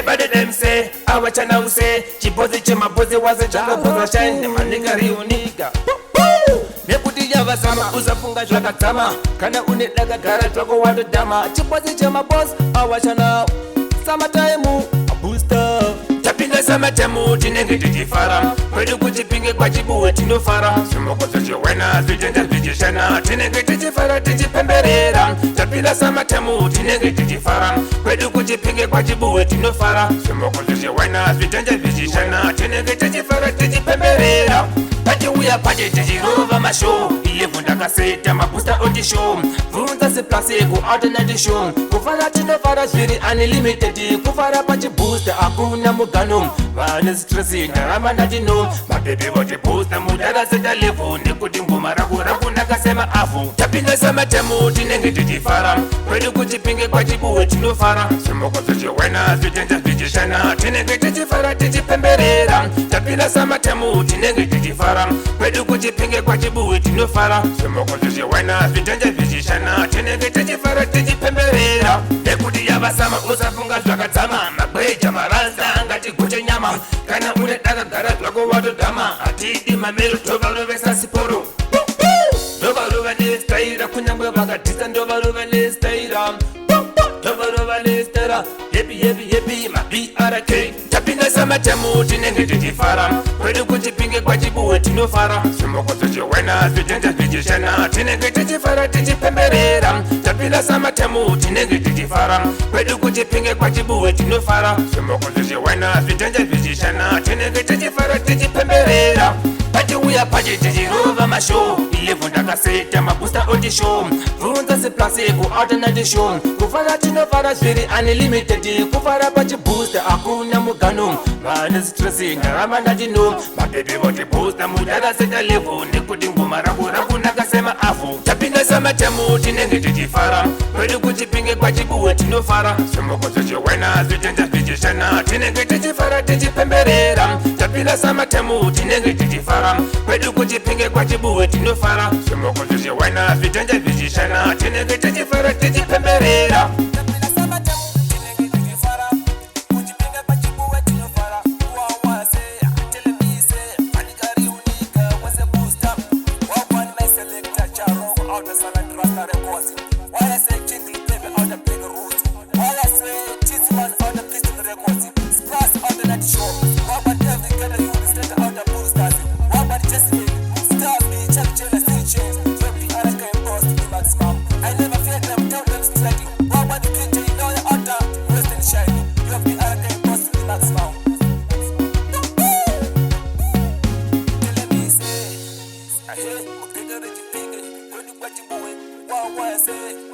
Everybody them say, I watch and I say, Chipozi Chimapozi was a jungle position, the manigari unika. Nekuti yava sama, uzafunga zvakatama, kana unetaka gara twako watodama. Chipozi Chimapozi, I watch and now, summertime, a booster. Tapinga summertime, tinenge tichifara, kwedu kuchipinge kwa chibuwe tinofara. Simoko tuchiwena, zvitenda zvichishana, tinenge tichifara tichipemberera. Tapinga summertime, tinenge tichifara, kwedu kuchipinge kwa chibuwe tinofara. Simoko tuchiwena, zvitenda zvichishana, tinenge tichifara tichipemberera. Pachiuya pache tichirova mashow, iyevu ndakaseta mabooster oti show. Vunza seplase ku alternate show, kufara tinofara zviri unlimited. Kufara pachi booster akuna mugano, vane stressi ndarama ndatino. Mabebe voti booster mudara seta level, nekuti ngoma raku ndakasema afu. Tapinga summertime tinenge tichifara, kwedu kuchipinge kwa chibuwe tinofara. Simoko tuchiwena zvitenda zvichishana, tinenge tichifara tichipemberera. Tapinga summertime tinenge tichifara, kwedu kuchipinge kwa chibuwe tinofara. Simoko tuchiwena zvitenda zvichishana, tinenge tichifara tichipemberera. Nekuti yava sama usafunga zvakadzama, magweja maranza ngati goche nyama. Kana une daka gara twako watodhama, atidi mamero tovarovesa siporo. Tovarova nestaira, kunyangwe vakadhisa ndovarova nestaira. Tovarova nestaira, yepi ma-BRK. Tapinga summertime tinenge tichifara, kwedu kuchipinge kwa chibuwe tinofara. Simoko tuchiwena zvitenda zvichishana, tinenge tichifara tichipemberera. Tapinga summertime tinenge tichifara, kwedu kuchipinge kwa chibuwe tinofara. Simoko tuchiwena zvitenda zvichishana, tinenge tichifara tichipemberera. Pachiuya pache tichirova mashow, iyevu ndakaseta mabooster oti show. Vunza seplase ku alternate show, kufara tinofara zviri unlimited. Kufara pachi booster akuna mugano, vane stressi ndarama ndatino. Mabebe voti booster mudara seta level, nekuti ngoma raku ndakasema afu. Tapinga summertime tinenge tichifara, kwedu kuchipinge kwa chibuwe tinofara. Simoko tuchiwena zvitenda zvichishana, tinenge tichifara tichipemberera. Tapinga summertime tinenge tichifara, kwedu kuchipinge kwa chibuwe tinofara. Simoko tuchiwena zvitenda zvichishana, tinenge tichifara tichipemberera. What I say?